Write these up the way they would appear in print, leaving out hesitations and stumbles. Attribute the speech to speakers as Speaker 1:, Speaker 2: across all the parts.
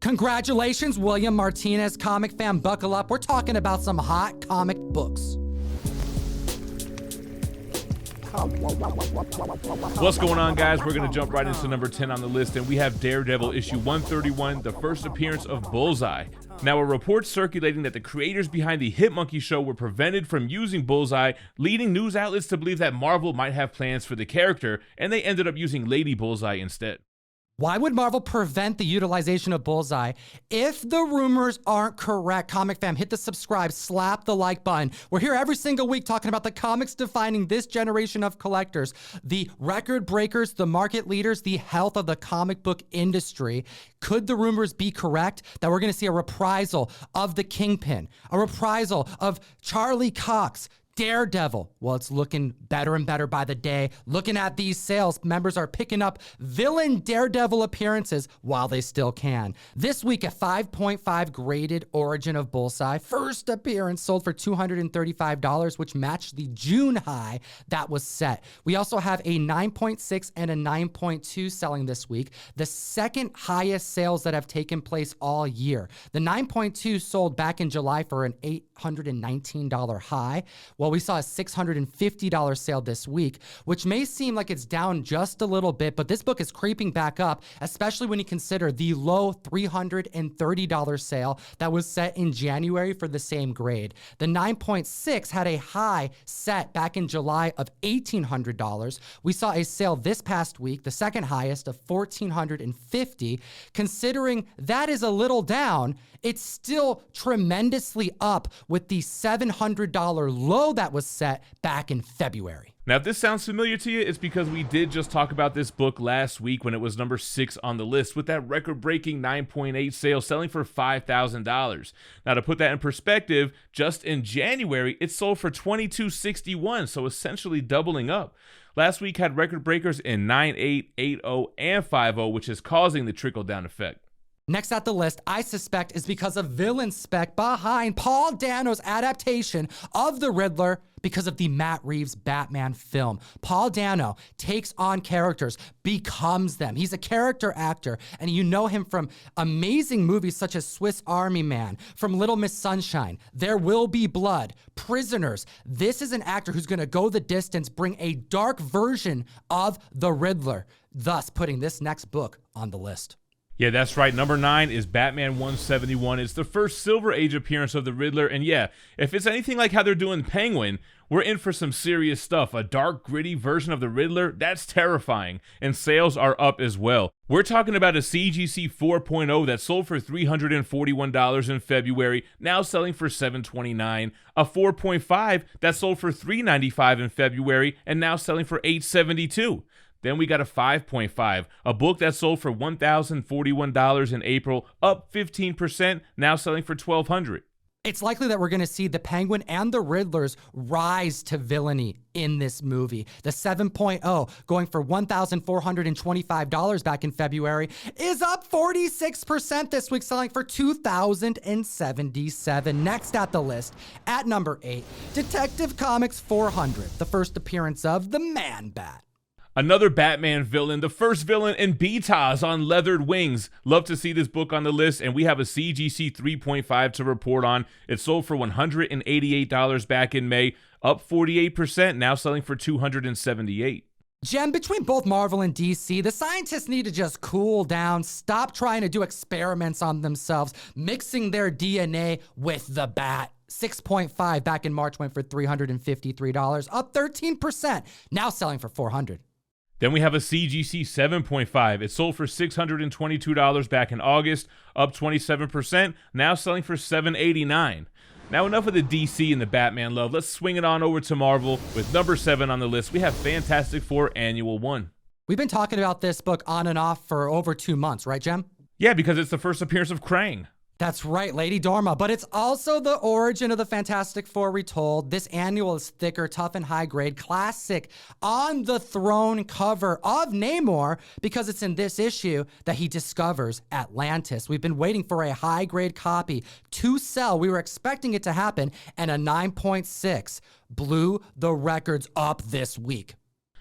Speaker 1: Congratulations, William Martinez, comic fan, buckle up. We're talking about some hot comic books.
Speaker 2: What's going on, guys? We're going to jump right into number 10 on the list, and we have Daredevil issue 131, the first appearance of Bullseye. Now, a report circulating that the creators behind the Hit Monkey show were prevented from using Bullseye, leading news outlets to believe that Marvel might have plans for the character, and they ended up using Lady Bullseye instead.
Speaker 1: Why would Marvel prevent the utilization of Bullseye? If the rumors aren't correct, Comic Fam, hit the subscribe, slap the like button. We're here every single week talking about the comics defining this generation of collectors, the record breakers, the market leaders, the health of the comic book industry. Could the rumors be correct that we're going to see a reprisal of the Kingpin, a reprisal of Charlie Cox, Daredevil? Well, it's looking better and better by the day. Looking at these sales, members are picking up villain Daredevil appearances while they still can. This week, a 5.5 graded Origin of Bullseye. First appearance sold for $235, which matched the June high that was set. We also have a 9.6 and a 9.2 selling this week, the second highest sales that have taken place all year. The 9.2 sold back in July for an $819 high. Well, we saw a $650 sale this week, which may seem like it's down just a little bit, but this book is creeping back up, especially when you consider the low $330 sale that was set in January for the same grade. The 9.6 had a high set back in July of $1,800. We saw a sale this past week, the second highest, of $1,450. Considering that is a little down, it's still tremendously up with the $700 low that was set back in February.
Speaker 2: Now, if this sounds familiar to you, it's because we did just talk about this book last week when it was number 6 on the list with that record-breaking 9.8 sale selling for $5,000. Now, to put that in perspective, just in January, it sold for $22.61, so essentially doubling up. Last week had record breakers in 9.8, 8.0, and 5.0, which is causing the trickle-down effect.
Speaker 1: Next at the list, I suspect, is because of villain spec behind Paul Dano's adaptation of the Riddler because of the Matt Reeves Batman film. Paul Dano takes on characters, becomes them. He's a character actor, and you know him from amazing movies such as Swiss Army Man, from Little Miss Sunshine, There Will Be Blood, Prisoners. This is an actor who's gonna go the distance, bring a dark version of the Riddler, thus putting this next book on the list.
Speaker 2: Yeah, that's right. Number 9 is Batman 171. It's the first Silver Age appearance of the Riddler, and yeah, if it's anything like how they're doing Penguin, we're in for some serious stuff. A dark, gritty version of the Riddler, that's terrifying, and sales are up as well. We're talking about a CGC 4.0 that sold for $341 in February, now selling for $729. A 4.5 that sold for $395 in February, and now selling for $872. Then we got a 5.5, a book that sold for $1,041 in April, up 15%, now selling for $1,200.
Speaker 1: It's likely that we're going to see the Penguin and the Riddlers rise to villainy in this movie. The 7.0, going for $1,425 back in February, is up 46% this week, selling for $2,077. Next at the list, at number 8, Detective Comics 400, the first appearance of the Man-Bat.
Speaker 2: Another Batman villain, the first villain in BTAS on leathered wings. Love to see this book on the list, and we have a CGC 3.5 to report on. It sold for $188 back in May, up 48%, now selling for $278.
Speaker 1: Jem, between both Marvel and DC, the scientists need to just cool down, stop trying to do experiments on themselves, mixing their DNA with the bat. 6.5 back in March went for $353, up 13%, now selling for $400.
Speaker 2: Then we have a CGC 7.5. It sold for $622 back in August, up 27%, now selling for $789. Now enough of the DC and the Batman love. Let's swing it on over to Marvel with number 7 on the list. We have Fantastic Four Annual 1.
Speaker 1: We've been talking about this book on and off for over 2 months, right, Jem?
Speaker 2: Yeah, because it's the first appearance of Krang.
Speaker 1: That's right, Lady Dorma, but it's also the origin of the Fantastic Four retold. This annual is thicker, tough, and high grade, classic on the throne cover of Namor, because it's in this issue that he discovers Atlantis. We've been waiting for a high grade copy to sell. We were expecting it to happen, and a 9.6 blew the records up this week.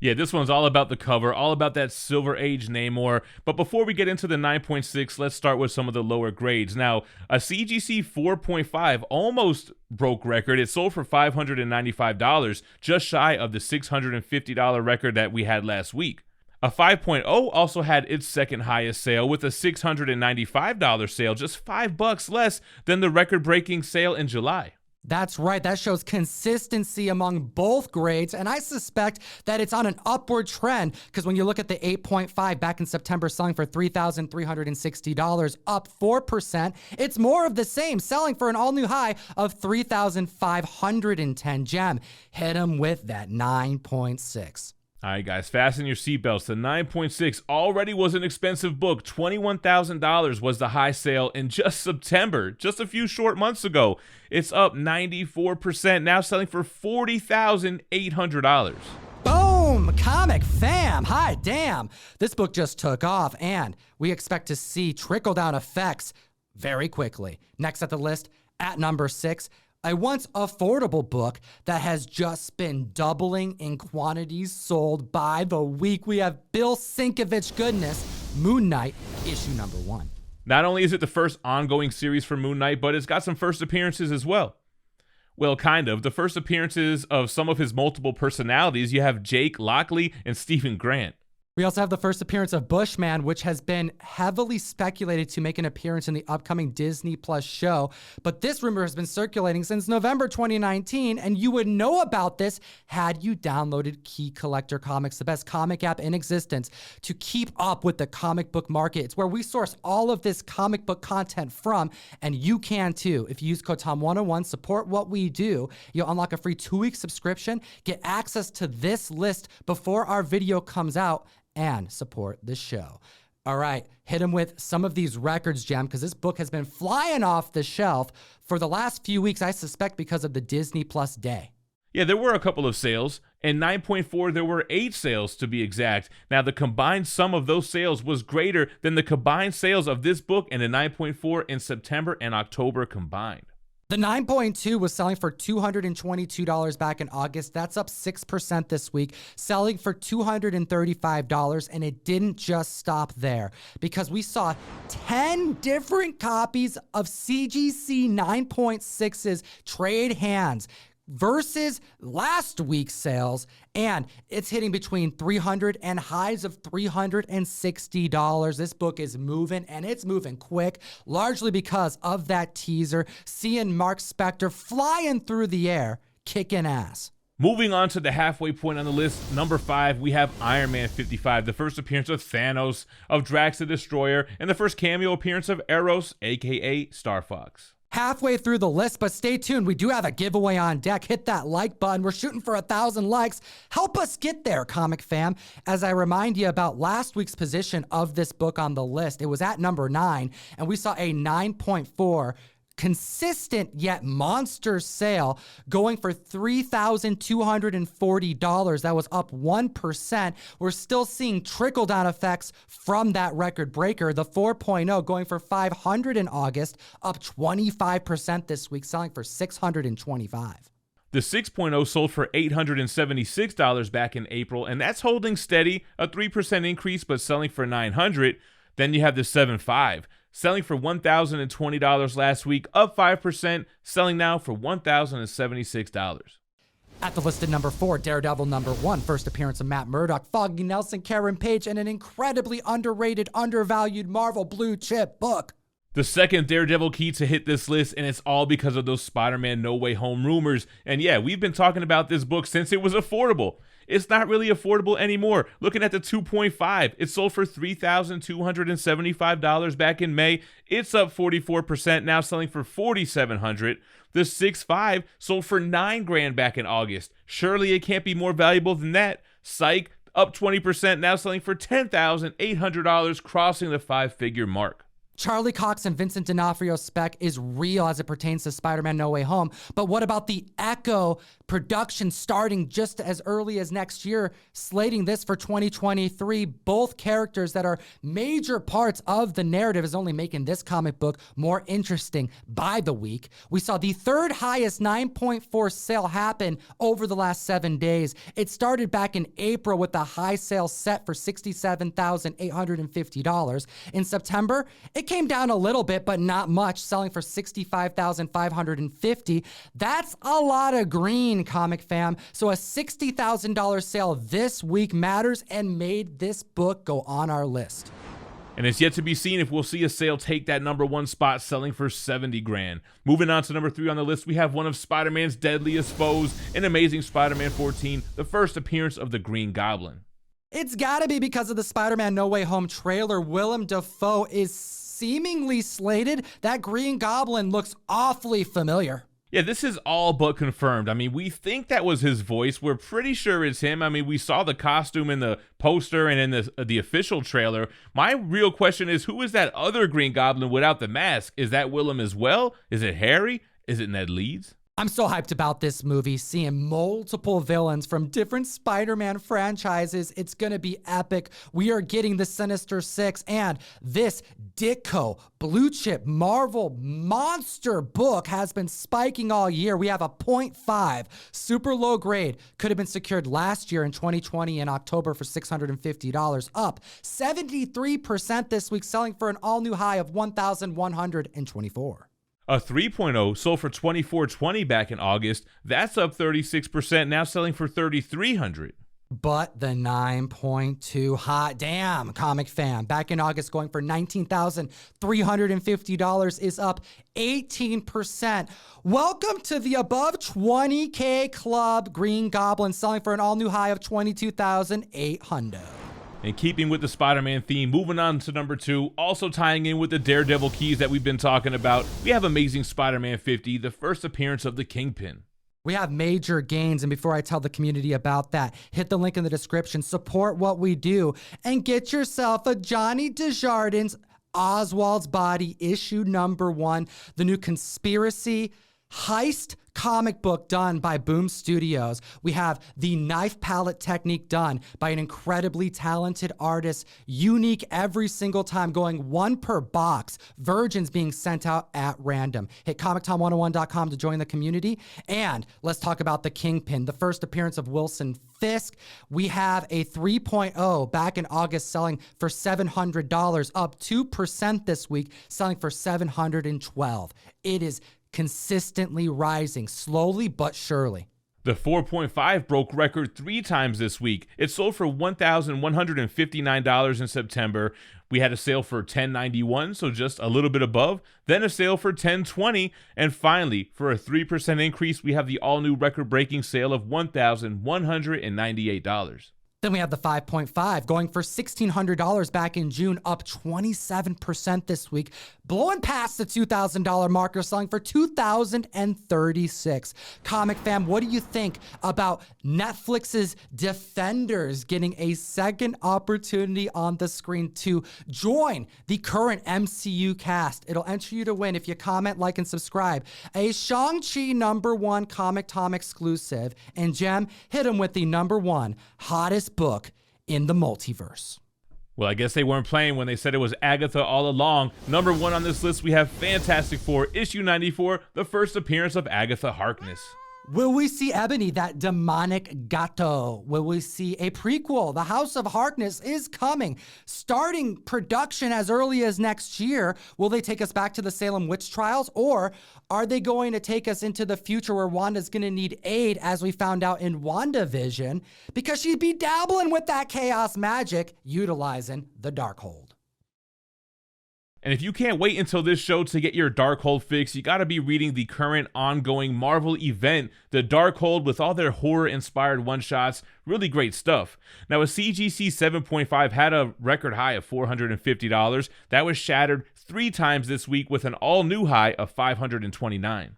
Speaker 2: Yeah, this one's all about the cover, all about that Silver Age Namor. But before we get into the 9.6, let's start with some of the lower grades. Now, a CGC 4.5 almost broke record. It sold for $595, just shy of the $650 record that we had last week. A 5.0 also had its second highest sale with a $695 sale, just $5 less than the record-breaking sale in July.
Speaker 1: That's right. That shows consistency among both grades, and I suspect that it's on an upward trend because when you look at the 8.5 back in September selling for $3,360, up 4%, it's more of the same, selling for an all-new high of $3,510. Gem, hit him with that 9.6.
Speaker 2: All right, guys, fasten your seatbelts. The 9.6 already was an expensive book. $21,000 was the high sale in just September, just a few short months ago. It's up 94%, now selling for $40,800.
Speaker 1: Boom! Comic fam! Hi, damn! This book just took off, and we expect to see trickle-down effects very quickly. Next at the list, at number 6, a once affordable book that has just been doubling in quantities sold by the week. We have Bill Sienkiewicz goodness, Moon Knight, issue number 1.
Speaker 2: Not only is it the first ongoing series for Moon Knight, but it's got some first appearances as well. Well, kind of. The first appearances of some of his multiple personalities. You have Jake Lockley and Stephen Grant.
Speaker 1: We also have the first appearance of Bushman, which has been heavily speculated to make an appearance in the upcoming Disney Plus show. But this rumor has been circulating since November 2019, and you would know about this had you downloaded Key Collector Comics, the best comic app in existence, to keep up with the comic book market. It's where we source all of this comic book content from, and you can too. If you use code TOM101, support what we do, you'll unlock a free 2-week subscription, get access to this list before our video comes out, and support the show. All right, hit him with some of these records, Gem, because this book has been flying off the shelf for the last few weeks, I suspect because of the Disney Plus day.
Speaker 2: Yeah, there were a couple of sales. In 9.4, there were 8 sales to be exact. Now, the combined sum of those sales was greater than the combined sales of this book and the 9.4 in September and October combined.
Speaker 1: The 9.2 was selling for $222 back in August. That's up 6% this week, selling for $235. And it didn't just stop there because we saw 10 different copies of CGC 9.6's trade hands versus last week's sales, and it's hitting between $300 and highs of $360. This book is moving, and it's moving quick, largely because of that teaser, seeing Mark Spector flying through the air, kicking ass.
Speaker 2: Moving on to the halfway point on the list, number 5, we have Iron Man 55, the first appearance of Thanos, of Drax the Destroyer, and the first cameo appearance of Eros, aka Star Fox.
Speaker 1: Halfway through the list, but stay tuned. We do have a giveaway on deck. Hit that like button. We're shooting for 1,000 likes. Help us get there, comic fam. As I remind you about last week's position of this book on the list, it was at number 9, and we saw a 9.4 consistent yet monster sale going for $3,240. That was up 1%. We're still seeing trickle-down effects from that record breaker. The 4.0 going for $500 in August, up 25% this week, selling for $625.
Speaker 2: The 6.0 sold for $876 back in April, and that's holding steady, a 3% increase, but selling for $900. Then you have the 7.5, selling for $1,020 last week, up 5%, selling now for $1,076.
Speaker 1: At the listed number 4, Daredevil number 1, first appearance of Matt Murdock, Foggy Nelson, Karen Page, and an incredibly underrated, undervalued Marvel blue chip book.
Speaker 2: The second Daredevil key to hit this list, and it's all because of those Spider-Man No Way Home rumors. And yeah, we've been talking about this book since it was affordable. It's not really affordable anymore. Looking at the 2.5, it sold for $3,275 back in May. It's up 44%, now selling for $4,700. The 6.5 sold for $9,000 back in August. Surely it can't be more valuable than that. Psych, up 20%, now selling for $10,800, crossing the 5-figure mark.
Speaker 1: Charlie Cox and Vincent D'Onofrio's spec is real as it pertains to Spider-Man No Way Home. But what about the Echo production starting just as early as next year, slating this for 2023? Both characters that are major parts of the narrative is only making this comic book more interesting by the week. We saw the third highest 9.4 sale happen over the last 7 days. It started back in April with a high sale set for $67,850. In September, it came down a little bit, but not much, selling for $65,550. That's a lot of green, comic fam. So a $60,000 sale this week matters and made this book go on our list.
Speaker 2: And it's yet to be seen if we'll see a sale take that number 1 spot, selling for 70 grand. Moving on to number 3 on the list, we have one of Spider-Man's deadliest foes in Amazing Spider-Man 14, the first appearance of the Green Goblin.
Speaker 1: It's gotta be because of the Spider-Man No Way Home trailer. Willem Dafoe is seemingly slated. That Green Goblin looks awfully familiar.
Speaker 2: Yeah, this is all but confirmed. I mean, we think that was his voice. We're pretty sure it's him. I mean, we saw the costume in the poster and in the official trailer. My real question is, who is that other Green Goblin without the mask? Is that Willem as well? Is it Harry? Is it Ned Leeds?
Speaker 1: I'm so hyped about this movie, seeing multiple villains from different Spider-Man franchises. It's gonna be epic. We are getting the Sinister Six, and this Ditko blue chip Marvel monster book has been spiking all year. We have a 0.5 super low grade, could have been secured last year in 2020 in October for $650, up 73% this week, selling for an all-new high of $1,124.
Speaker 2: A 3.0 sold for $2,420 back in August. That's up 36%, now selling for $3,300.
Speaker 1: But the 9.2, hot damn, comic fan, back in August going for $19,350 is up 18%. Welcome to the above 20K club. Green Goblin selling for an all-new high of $22,800.
Speaker 2: And keeping with the Spider-Man theme, moving on to number 2, also tying in with the Daredevil keys that we've been talking about, we have Amazing Spider-Man 50, the first appearance of the Kingpin.
Speaker 1: We have major gains, and before I tell the community about that, hit the link in the description, support what we do, and get yourself a Johnny Desjardins Oswald's Body issue number 1, the new conspiracy heist comic book done by Boom Studios. We have the knife palette technique done by an incredibly talented artist, unique every single time, going 1 per box, virgins being sent out at random. Hit ComicTom101.com to join the community. And let's talk about the Kingpin, the first appearance of Wilson Fisk. We have a 3.0 back in August selling for $700, up 2% this week, selling for $712. It is consistently rising, slowly but surely.
Speaker 2: The 4.5 broke record 3 times this week. It sold for $1,159 in September. We had a sale for $1,091, so just a little bit above. Then a sale for $1,020. And finally, for a 3% increase, we have the all-new record-breaking sale of $1,198.
Speaker 1: Then we have the 5.5 going for $1,600 back in June, up 27% this week, blowing past the $2,000 marker, selling for $2,036. Comic fam, what do you think about Netflix's Defenders getting a second opportunity on the screen to join the current MCU cast? It'll enter you to win if you comment, like, and subscribe. A Shang-Chi number 1 Comic Tom exclusive. And Jem, hit him with the number 1 hottest book in the multiverse.
Speaker 2: Well, I guess they weren't playing when they said it was Agatha all along. Number 1 on this list, we have Fantastic Four, issue 94, the first appearance of Agatha Harkness.
Speaker 1: Will we see Ebony, that demonic gato? Will we see a prequel? The House of Harkness is coming, starting production as early as next year. Will they take us back to the Salem witch trials, or are they going to take us into the future where Wanda's going to need aid, as we found out in WandaVision, because she'd be dabbling with that chaos magic, utilizing the Darkhold?
Speaker 2: And if you can't wait until this show to get your Darkhold fix, you gotta be reading the current ongoing Marvel event, the Darkhold, with all their horror-inspired one-shots. Really great stuff. Now, a CGC 7.5 had a record high of $450. That was shattered 3 times this week with an all-new high of $529.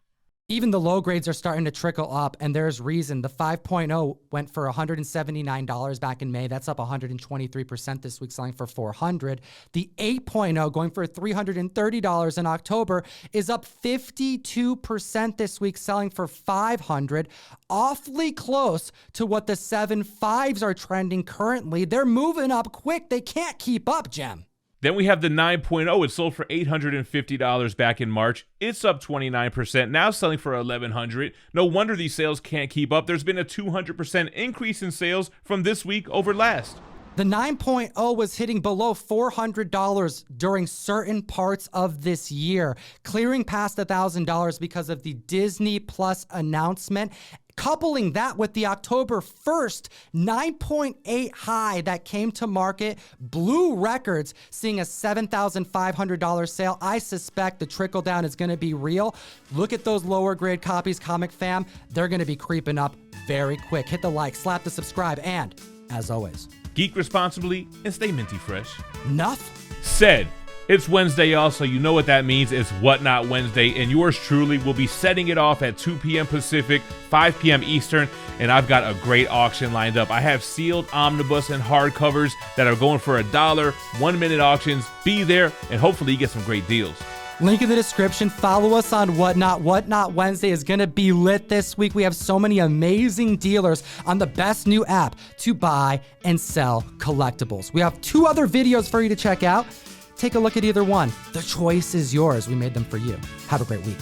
Speaker 1: Even the low grades are starting to trickle up, and there's reason. The 5.0 went for $179 back in May. That's up 123% this week, selling for $400. The 8.0 going for $330 in October is up 52% this week, selling for $500. Awfully close to what the 7.5s are trending currently. They're moving up quick. They can't keep up, Jem.
Speaker 2: Then we have the 9.0. It sold for $850 back in March. It's up 29%, now selling for $1,100. No wonder these sales can't keep up. There's been a 200% increase in sales from this week over last.
Speaker 1: The 9.0 was hitting below $400 during certain parts of this year, clearing past $1,000 because of the Disney Plus announcement. Coupling that with the October 1st 9.8 high that came to market, blew records, seeing a $7,500 sale. I suspect the trickle down is going to be real. Look at those lower grade copies, Comic Fam. They're going to be creeping up very quick. Hit the like, slap the subscribe, and as always,
Speaker 2: geek responsibly and stay minty fresh.
Speaker 1: Enough
Speaker 2: said. It's Wednesday, y'all, so you know what that means. It's Whatnot Wednesday, and yours truly will be setting it off at 2 p.m. Pacific, 5 p.m. Eastern, and I've got a great auction lined up. I have sealed omnibus and hardcovers that are going for $1, 1-minute auctions. Be there, and hopefully you get some great deals.
Speaker 1: Link in the description. Follow us on Whatnot. Whatnot Wednesday is going to be lit this week. We have so many amazing dealers on the best new app to buy and sell collectibles. We have 2 other videos for you to check out. Take a look at either one. The choice is yours. We made them for you. Have a great week.